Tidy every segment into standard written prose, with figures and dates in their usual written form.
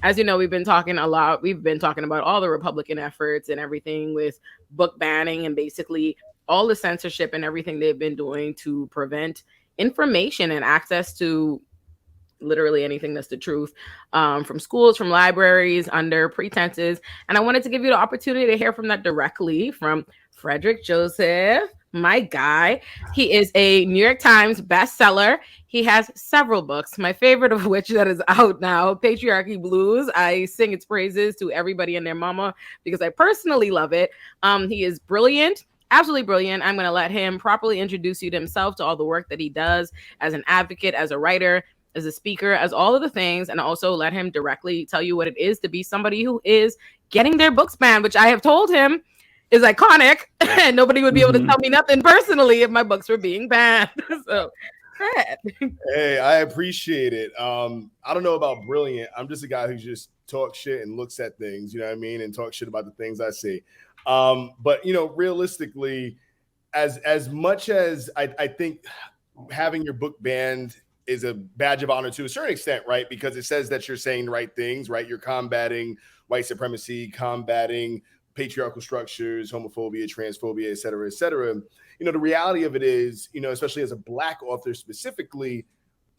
as you know, we've been talking a lot. We've been talking about all the Republican efforts and everything with book banning and basically all the censorship and everything they've been doing to prevent information and access to literally anything that's the truth, from schools, from libraries, under pretenses. And I wanted to give you the opportunity to hear from that directly from Frederick Joseph, my guy. He is a New York Times bestseller. He has several books, my favorite of which that is out now, Patriarchy Blues. I sing its praises to everybody and their mama because I personally love it. He is brilliant. Absolutely brilliant. I'm going to let him properly introduce you to himself, to all the work that he does as an advocate, as a writer, as a speaker, as all of the things, and also let him directly tell you what it is to be somebody who is getting their books banned, which I have told him is iconic, and nobody would be able to tell me nothing personally if my books were being banned. So, Fred. Hey, I appreciate it. I don't know about brilliant. I'm just a guy who just talks shit and looks at things, you know what I mean, and talk shit about the things I see. But you know, realistically, as much as I think having your book banned is a badge of honor to a certain extent, right? Because it says that you're saying the right things, right? You're combating white supremacy, combating patriarchal structures, homophobia, transphobia, et cetera, et cetera. You know, the reality of it is, you know, especially as a Black author specifically,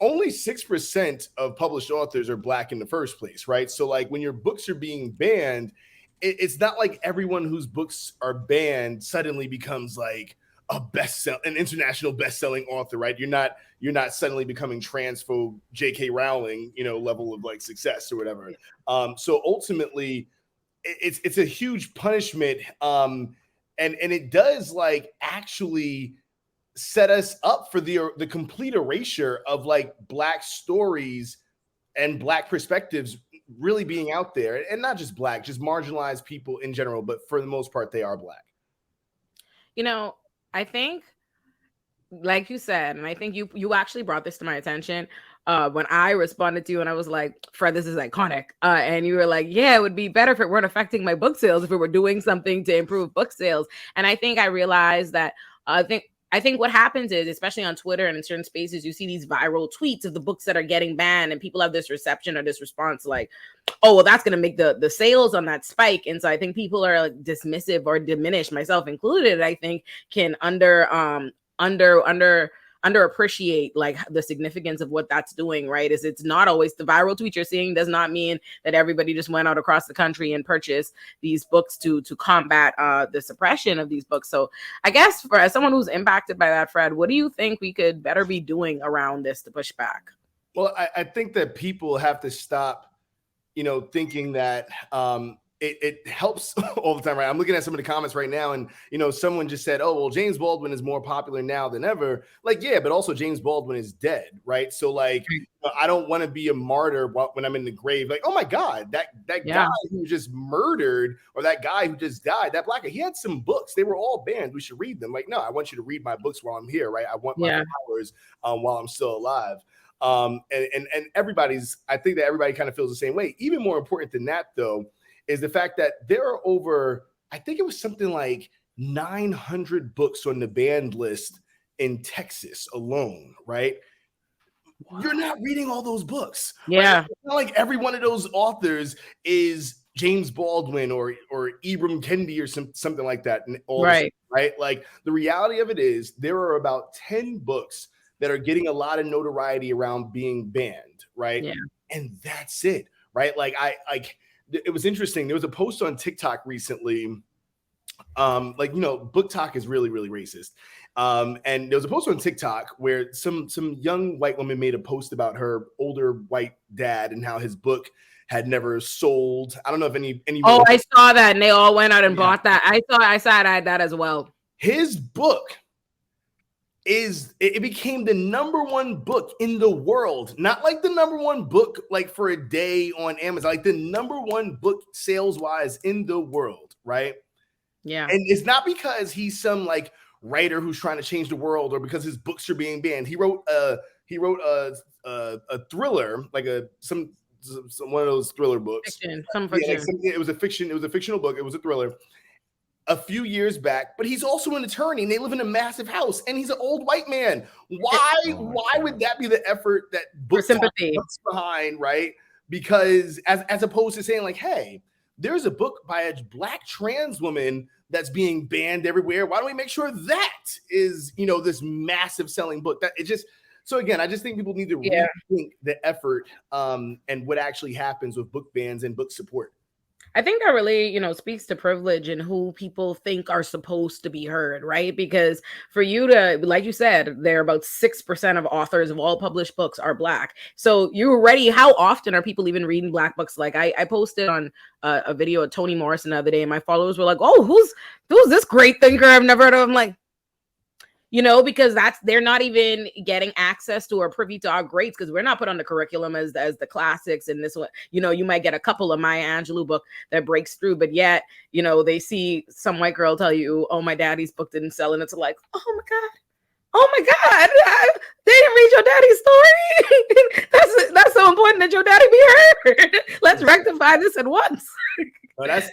only 6% of published authors are Black in the first place, right? So like when your books are being banned, it's not like everyone whose books are banned suddenly becomes like an international best-selling author, right? You're not suddenly becoming transphobe J.K. Rowling, you know, level of like success or whatever. So ultimately, it's a huge punishment, and it does like actually set us up for the complete erasure of like Black stories and Black perspectives really being out there, and not just Black, just marginalized people in general, but for the most part, they are Black. You know, I think, like you said, and I think you actually brought this to my attention when I responded to you, and I was like, Fred, this is iconic. And you were like, yeah, it would be better if it weren't affecting my book sales, if it were doing something to improve book sales. And I think I realized that I think what happens is, especially on Twitter and in certain spaces, you see these viral tweets of the books that are getting banned, and people have this reception or this response like, oh, well, that's going to make the sales on that spike. And so I think people are like dismissive or diminish, myself included, I think can underappreciate like the significance of what that's doing, right? Is it's not always the viral tweet you're seeing does not mean that everybody just went out across the country and purchased these books to combat the suppression of these books. So I guess for as someone who's impacted by that, Fred, what do you think we could better be doing around this to push back? Well, I think that people have to stop, you know, thinking that it helps all the time, right? I'm looking at some of the comments right now, and you know, someone just said, "Oh, well, James Baldwin is more popular now than ever." Like, yeah, but also James Baldwin is dead, right? So, like, I don't want to be a martyr when I'm in the grave. Like, oh my God, that guy who just murdered, or that guy who just died, that Black guy, he had some books. They were all banned. We should read them. Like, no, I want you to read my books while I'm here, right? I want my flowers while I'm still alive. And everybody's, I think that everybody kind of feels the same way. Even more important than that, though, is the fact that there are over, I think it was something like 900 books on the banned list in Texas alone, right? Wow. You're not reading all those books. Yeah. Right? It's not like every one of those authors is James Baldwin or Ibram Kendi or something like that. Right. Right. Like the reality of it is there are about 10 books that are getting a lot of notoriety around being banned. Right. Yeah. And that's it. Right. Like it was interesting. There was a post on TikTok recently. Like, you know, book talk is really, really racist. And there was a post on TikTok where some young white woman made a post about her older white dad and how his book had never sold. I don't know if any. Oh, I saw that, and they all went out and bought that. I saw that as well. His book it became the #1 book in the world, not like the #1 book like for a day on Amazon, like the #1 book sales wise in the world, right? Yeah. And it's not because he's some like writer who's trying to change the world or because his books are being banned. He wrote a thriller, like some one of those thriller books. Fiction. It was a fictional book. It was a thriller. A few years back, but he's also an attorney and they live in a massive house and he's an old white man. Why would that be the effort that book sympathy puts behind, right? because as opposed to saying like, hey, there's a book by a black trans woman that's being banned everywhere. Why don't we make sure that is, this massive selling book? That it just, so again, I just think people need to rethink the effort and what actually happens with book bans and book support. I think that really, speaks to privilege and who people think are supposed to be heard, right? Because for you to, like you said, there are about 6% of authors of all published books are Black. So you already, how often are people even reading Black books? Like I posted on a video of Toni Morrison the other day, and my followers were like, oh, who's this great thinker I've never heard of? I'm like, because they're not even getting access to or privy to our greats, because we're not put on the curriculum as the classics. And this one, you might get a couple of Maya Angelou book that breaks through, but yet, they see some white girl tell you, oh, my daddy's book didn't sell. And it's like, oh my God, they didn't read your daddy's story. that's so important that your daddy be heard. Let's rectify this at once. That's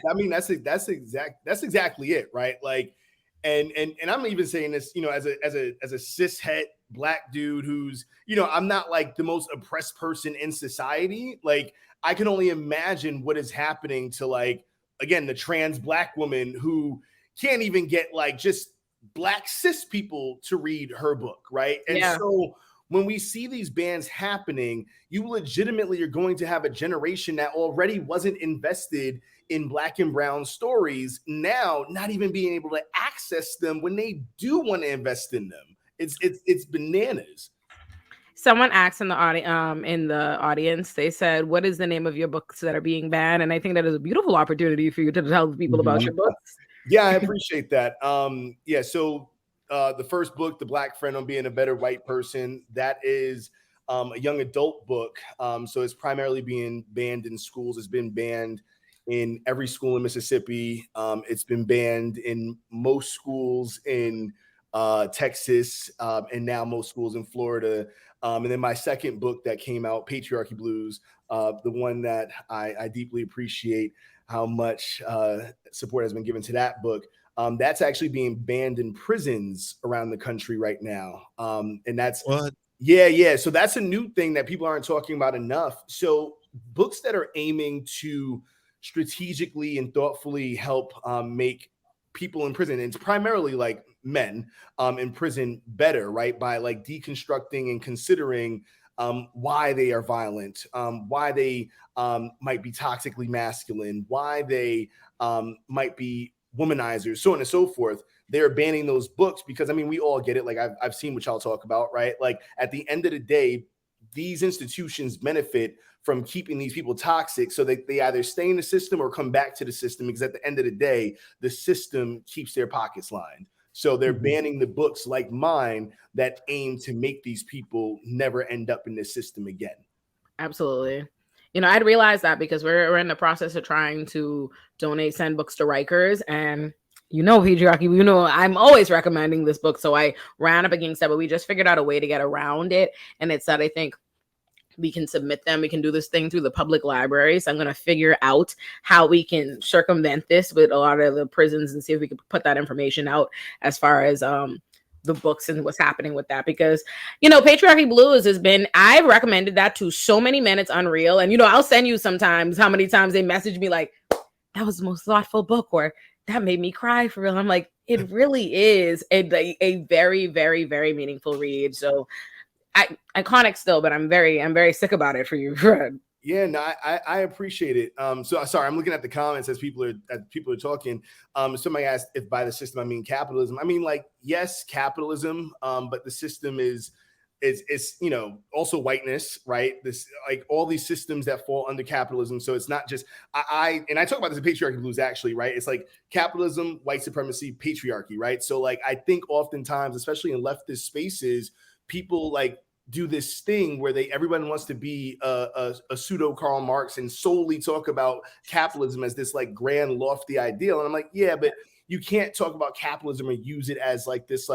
exactly it, right? Like, and I'm even saying this, as a cis het Black dude who's, I'm not like the most oppressed person in society. Like, I can only imagine what is happening to, like, again, the trans Black woman who can't even get like just Black cis people to read her book, right? And so when we see these bans happening, you legitimately are going to have a generation that already wasn't invested in Black and brown stories, now not even being able to access them when they do want to invest in them. It's bananas. Someone asked in the audience, they said, what is the name of your books that are being banned? And I think that is a beautiful opportunity for you to tell people about your books. Yeah, I appreciate that. So the first book, The Black Friend on Being a Better White Person, that is a young adult book. So it's primarily being banned in schools. It's been banned in every school in Mississippi. It's been banned in most schools in Texas, and now most schools in Florida. And then my second book that came out, Patriarchy Blues, the one that I deeply appreciate how much support has been given to that book. That's actually being banned in prisons around the country right now. And that's what? Yeah. So that's a new thing that people aren't talking about enough. So books that are aiming to strategically and thoughtfully help make people in prison, and it's primarily like men in prison, better, right? By like deconstructing and considering why they are violent, why they might be toxically masculine, why they might be womanizers, so on and so forth. They're banning those books because, I mean, we all get it. Like I've seen what y'all talk about, right? Like at the end of the day, these institutions benefit from keeping these people toxic so that they either stay in the system or come back to the system, because at the end of the day, the system keeps their pockets lined. So they're banning the books like mine that aim to make these people never end up in this system again. Absolutely. I'd realized that because we're in the process of trying to send books to Rikers, and Patriarchy, I'm always recommending this book. So I ran up against that, but we just figured out a way to get around it. And it's that I think we can submit them. We can do this thing through the public library. So I'm going to figure out how we can circumvent this with a lot of the prisons and see if we can put that information out as far as the books and what's happening with that. Because, Patriarchy Blues I've recommended that to so many men, it's unreal. And, I'll send you sometimes how many times they message me like, that was the most thoughtful book, or that made me cry for real. I'm like, it really is a very, very, very meaningful read. So iconic still, but I'm very sick about it for you, Fred. Yeah, no, I appreciate it. So sorry, I'm looking at the comments as people are talking. Somebody asked if by the system I mean capitalism. I mean, like, yes, capitalism, but the system is also whiteness, right? This, like, all these systems that fall under capitalism. So it's not just I talk about this in Patriarchy Blues, actually, right? It's like capitalism, white supremacy, patriarchy, right? So like I think oftentimes, especially in leftist spaces, people like do this thing where everyone wants to be a pseudo Karl Marx and solely talk about capitalism as this like grand lofty ideal. And I'm like, yeah, but you can't talk about capitalism and use it as like this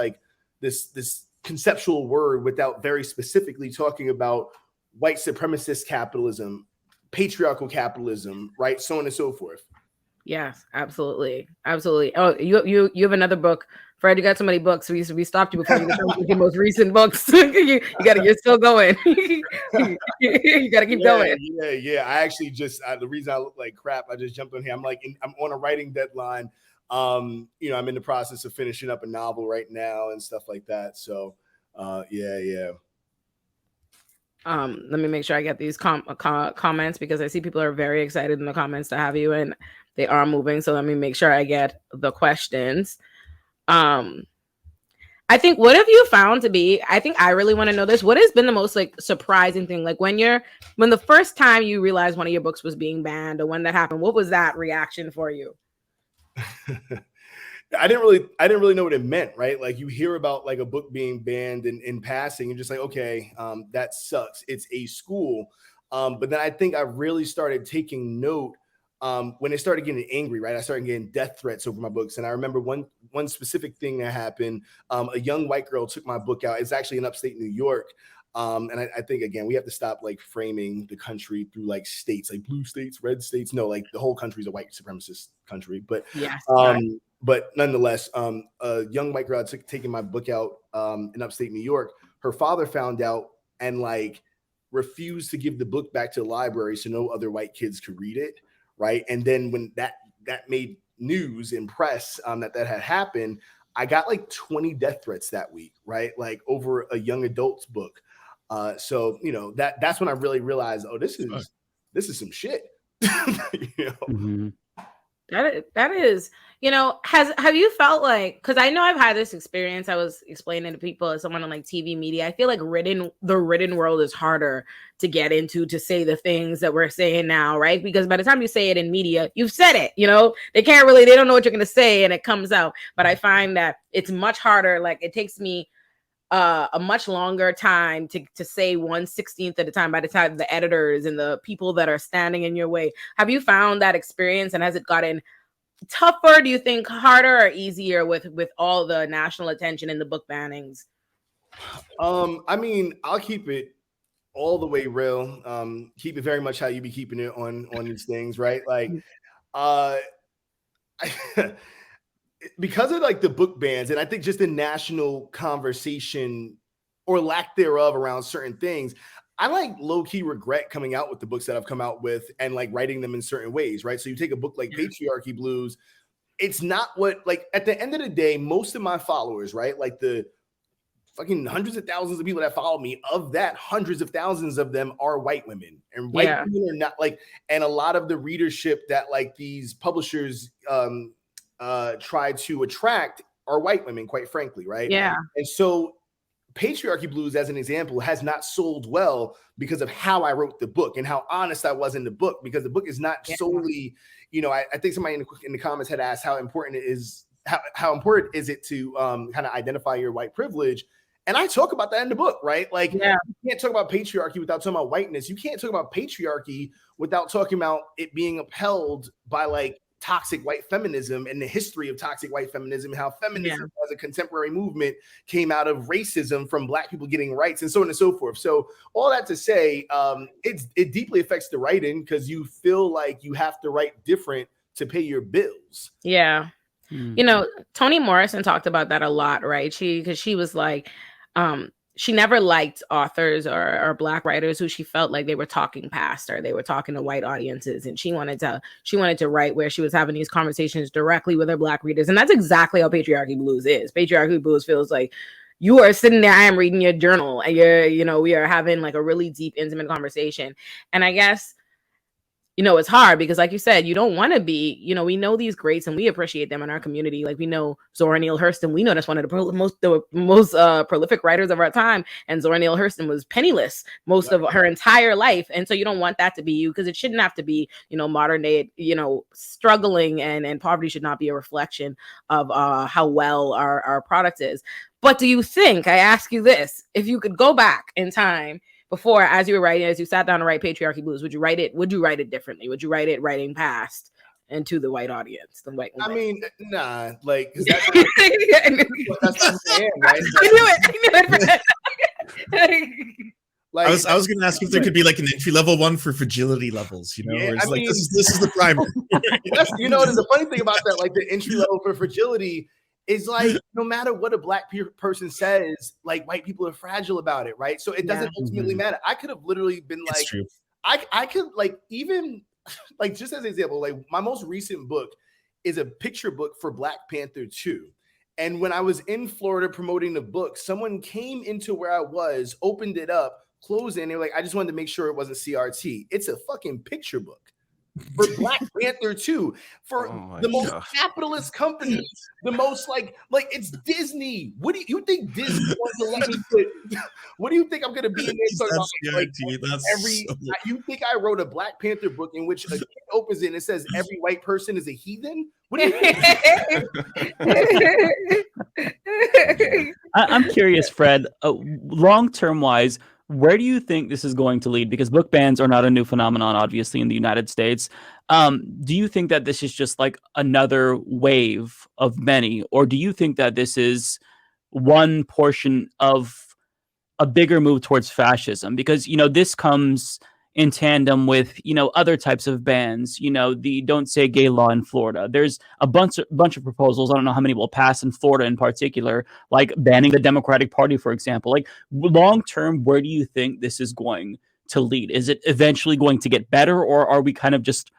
conceptual word without very specifically talking about white supremacist capitalism, patriarchal capitalism, right? So on and so forth. Yes, absolutely. Oh, you have another book Fred, you got so many books. We stopped you before you got your most recent books. You're still going. You got to keep going. Yeah. I actually the reason I look like crap, I just jumped on here. I'm on a writing deadline. I'm in the process of finishing up a novel right now and stuff like that. So, yeah. Let me make sure I get these comments, because I see people are very excited in the comments to have you, and they are moving. So let me make sure I get the questions. I think, what have you found to be, I think I really want to know this. What has been the most like surprising thing? Like when the first time you realized one of your books was being banned, or when that happened, what was that reaction for you? I didn't really know what it meant, right? Like you hear about like a book being banned in passing, and just like, okay, that sucks. It's a school. But then I think I really started taking note when they started getting angry, right? I started getting death threats over my books. And I remember one specific thing that happened. A young white girl took my book out. It's actually in upstate New York. And I think, again, we have to stop like framing the country through like states, like blue states, red states. No, like the whole country is a white supremacist country. But yes, but nonetheless, a young white girl had taken my book out in upstate New York. Her father found out and like refused to give the book back to the library so no other white kids could read it, right? And then when that made news in press that had happened, I got like 20 death threats that week, right? Like over a young adult's book. So that's when I really realized, oh, this is some shit. Mm-hmm. That is, have you felt like, because I know I've had this experience, I was explaining to people as someone on like TV media, I feel like the written world is harder to get into, to say the things that we're saying now, right? Because by the time you say it in media, you've said it, they don't know what you're going to say, and it comes out. But I find that it's much harder. Like it takes me a much longer time to say 1/16 at a time by the time the editors and the people that are standing in your way. Have you found that experience, and has it gotten tougher, do you think, harder or easier with all the national attention and the book bannings? I mean, I'll keep it all the way real. Keep it very much how you be keeping it on these things, right? Like because of like the book bans, and I think just the national conversation or lack thereof around certain things, I like low-key regret coming out with the books that I've come out with and like writing them in certain ways, right? So you take a book like Patriarchy Blues, it's not what, like at the end of the day, most of my followers, right? Like the fucking hundreds of thousands of people that follow me, of that, hundreds of thousands of them are white women, and white women are not like, and a lot of the readership that like these publishers try to attract are white women, quite frankly, right? Yeah. And so Patriarchy Blues, as an example, has not sold well because of how I wrote the book and how honest I was in the book, because the book is not solely, I think somebody in the comments had asked how important it is, how important is it to kind of identify your white privilege. And I talk about that in the book, right? Like, you can't talk about patriarchy without talking about whiteness. You can't talk about patriarchy without talking about it being upheld by like toxic white feminism and the history of toxic white feminism, and how feminism as a contemporary movement came out of racism from Black people getting rights, and so on and so forth. So all that to say, it deeply affects the writing, because you feel like you have to write different to pay your bills. Yeah. Toni Morrison talked about that a lot, right? Because she was like, she never liked authors or Black writers who she felt like they were talking past her. They were talking to white audiences, and she wanted to write where she was having these conversations directly with her Black readers. And that's exactly how Patriarchy Blues is. Patriarchy Blues feels like you are sitting there, I am reading your journal, and we are having like a really deep, intimate conversation. And I guess, it's hard because, like you said, you don't want to be, we know these greats and we appreciate them in our community. Like we know Zora Neale Hurston. We know that's one of the most prolific writers of our time. And Zora Neale Hurston was penniless most of her entire life. And so you don't want that to be you, because it shouldn't have to be, modern day, struggling, and poverty should not be a reflection of how well our product is. But do you think, I ask you this, if you could go back in time before, as you were writing, as you sat down to write Patriarchy Blues, would you write it differently? Would you write it writing past and to the white audience, the white women? I mean, nah, like that's not saying, right? I knew it. Like, I was going to ask if there could be like an entry level one for fragility levels, where it's like this is the primer. The funny thing about that, like the entry level for fragility, is like, no matter what a black person says, like white people are fragile about it, right? So it doesn't ultimately matter. I could have literally been like, true. I could like, even like, just as an example, like my most recent book is a picture book for Black Panther 2. And when I was in Florida promoting the book, someone came into where I was, opened it up, closed it, and they were like, I just wanted to make sure it wasn't CRT. It's a fucking picture book for Black Panther 2, for the most capitalist company, the most like it's Disney. What do you think Disney wants to let me put? What do you think I'm gonna be in there talking about? Like every you think I wrote a Black Panther book in which a kid opens it and it says every white person is a heathen? What do you think? I'm curious, Fred, long-term wise, where do you think this is going to lead? Because book bans are not a new phenomenon, obviously, in the United States. Do you think that this is just like another wave of many, or do you think that this is one portion of a bigger move towards fascism? Because, this comes in tandem with, other types of bans, the Don't Say Gay law in Florida. There's a bunch of proposals. I don't know how many will pass in Florida in particular, like banning the Democratic Party, for example. Like long term, where do you think this is going to lead? Is it eventually going to get better, or are we kind of just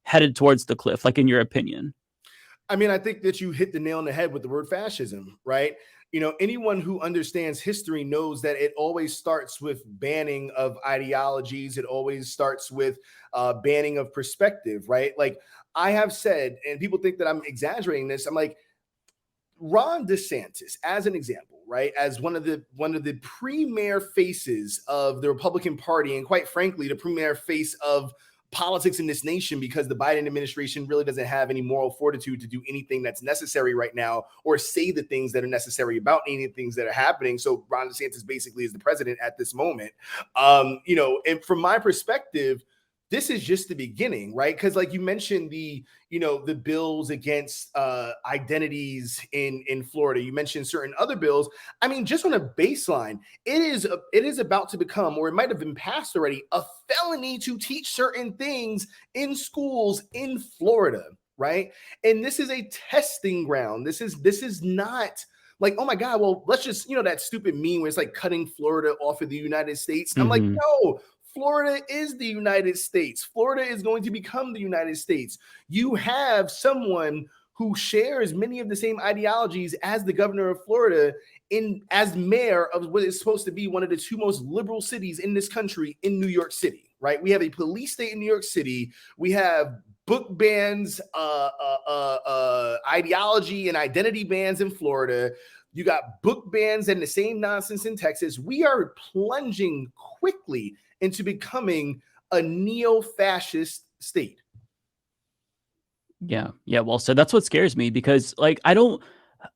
headed towards the cliff, like in your opinion? I mean, I think that you hit the nail on the head with the word fascism, right? Anyone who understands history knows that it always starts with banning of ideologies. It always starts with banning of perspective, right? Like I have said, and people think that I'm exaggerating this. I'm like, Ron DeSantis, as an example, right? As one of the premier faces of the Republican Party, and quite frankly, the premier face of politics in this nation, because the Biden administration really doesn't have any moral fortitude to do anything that's necessary right now, or say the things that are necessary about any things that are happening. So Ron DeSantis basically is the president at this moment. And from my perspective, this is just the beginning, right? Because like you mentioned, the bills against identities in Florida. You mentioned certain other bills. I mean, just on a baseline, it is about to become, or it might have been passed already, a felony to teach certain things in schools in Florida, right? And this is a testing ground. This is not like, oh my God, well, let's just, that stupid meme where it's like cutting Florida off of the United States. Mm-hmm. I'm like, no. Florida is the United States. Florida is going to become the United States. You have someone who shares many of the same ideologies as the governor of Florida as mayor of what is supposed to be one of the two most liberal cities in this country, in New York City, right? We have a police state in New York City. We have book bans, ideology and identity bans in Florida. You got book bans and the same nonsense in Texas. We are plunging quickly into becoming a neo-fascist state. Yeah. Well, so that's what scares me, because like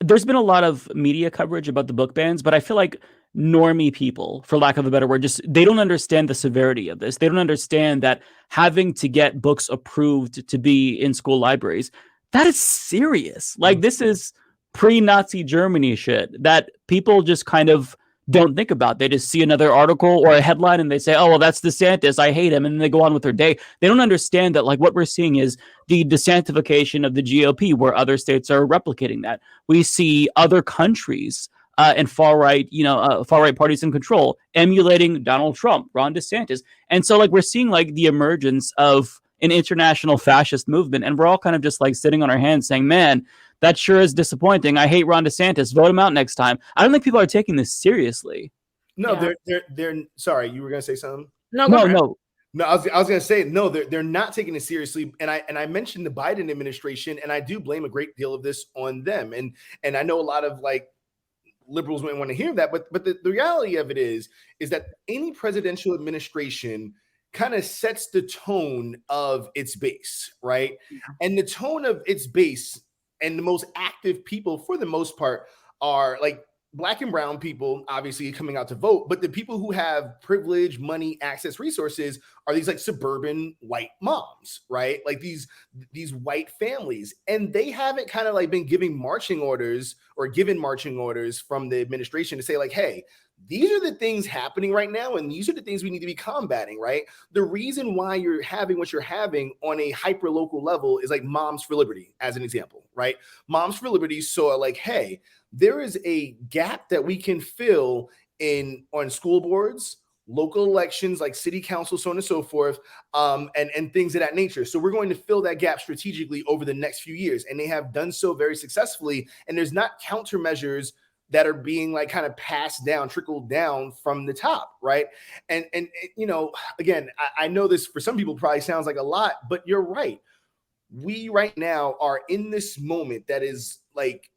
there's been a lot of media coverage about the book bans, but I feel like normie people, for lack of a better word, they don't understand the severity of this. They don't understand that having to get books approved to be in school libraries, that is serious. Like this is pre-Nazi Germany shit that people just kind of don't think about. They just see another article or a headline and they say, oh, well, that's DeSantis, I hate him. And then they go on with their day. They don't understand that like what we're seeing is the DeSantification of the GOP, where other states are replicating that. We see other countries and far-right parties in control emulating Donald Trump, Ron DeSantis. And so like we're seeing like the emergence of an international fascist movement. And we're all kind of just like sitting on our hands saying, man, that sure is disappointing. I hate Ron DeSantis. Vote him out next time. I don't think people are taking this seriously. No, yeah. they're sorry. You were gonna say something? No. I was gonna say no. They're not taking it seriously. And I mentioned the Biden administration, and I do blame a great deal of this on them. And I know a lot of like liberals wouldn't want to hear that, but the reality of it is that any presidential administration kind of sets the tone of its base, right? Yeah. And the tone of its base, and the most active people for the most part are like Black and brown people, obviously coming out to vote, but the people who have privilege, money, access, resources are these like suburban white moms, right? Like these white families. And they haven't kind of like been given marching orders from the administration to say like, hey, these are the things happening right now, and these are the things we need to be combating, right? The reason why you're having what you're having on a hyper local level is like Moms for Liberty, as an example, right? Moms for Liberty saw like, hey, there is a gap that we can fill on school boards, local elections like city council, so on and so forth, and things of that nature. So we're going to fill that gap strategically over the next few years, and they have done so very successfully. And there's not countermeasures that are being like kind of passed down, trickled down from the top, right? And you know, again, I know this for some people probably sounds like a lot, but you're right. We right now are in this moment that is like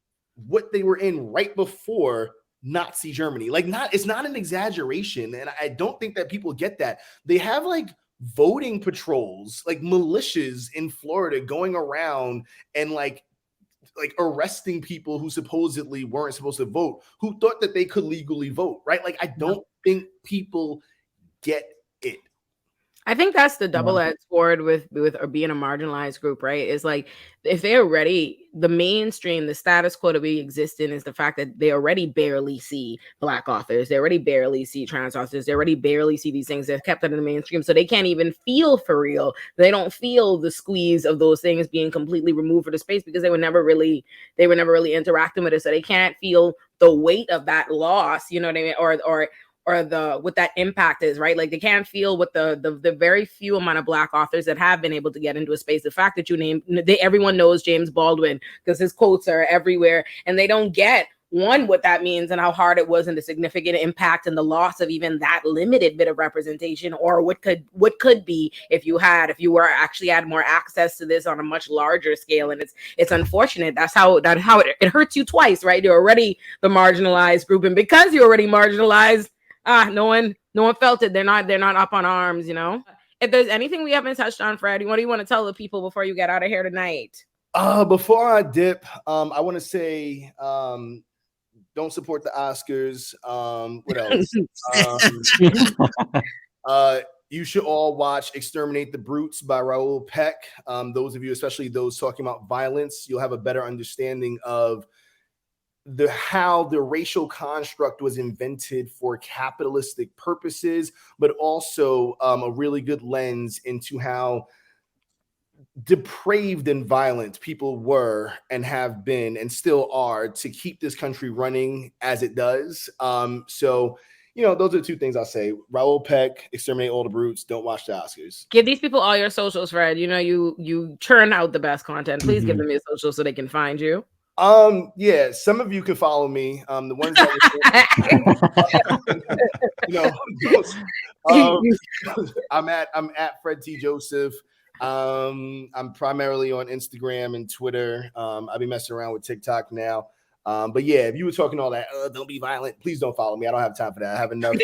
what they were in right before Nazi Germany. Like, it's not an exaggeration, and I don't think that people get that. They have like voting patrols, like militias in Florida going around and like arresting people who supposedly weren't supposed to vote, who thought that they could legally vote, right? Like, I don't think people get it. I think that's the double-edged sword with or being a marginalized group, right? Is like, if they're already the mainstream, the status quo that we exist in is the fact that they already barely see Black authors, they already barely see trans authors, they already barely see these things. They're kept out of the mainstream, so they can't even feel for real. They don't feel the squeeze of those things being completely removed from the space because they were never really interacting with it, so they can't feel the weight of that loss. You know what I mean? Or the what that impact is, right? Like, they can't feel what the very few amount of Black authors that have been able to get into a space. The fact that you name, everyone knows James Baldwin because his quotes are everywhere, and they don't get what that means and how hard it was, and the significant impact and the loss of even that limited bit of representation, or what could be if you were actually had more access to this on a much larger scale. And it's unfortunate. That's how it hurts you twice, right? You're already the marginalized group, and because you're already marginalized, no one felt it. They're not up on arms, you know. If there's anything we haven't touched on, Fred, what do you want to tell the people before you get out of here tonight? Before I dip, I want to say, don't support the Oscars. What else? You should all watch Exterminate the Brutes by Raoul Peck. Those of you, especially those talking about violence, you'll have a better understanding of how the racial construct was invented for capitalistic purposes, but also a really good lens into how depraved and violent people were and have been and still are to keep this country running as it does. So, you know, those are the two things I'll say. Raoul Peck, Exterminate All the Brutes. Don't watch the Oscars. Give these people all your socials, Fred. You know, you churn out the best content. Please give them your socials so they can find you. Yeah, some of you can follow me. The ones that I'm at Fred T. Joseph. I'm primarily on Instagram and Twitter. I'll be messing around with TikTok now. But yeah, if you were talking all that, don't be violent, please don't follow me. I don't have time for that. I have enough.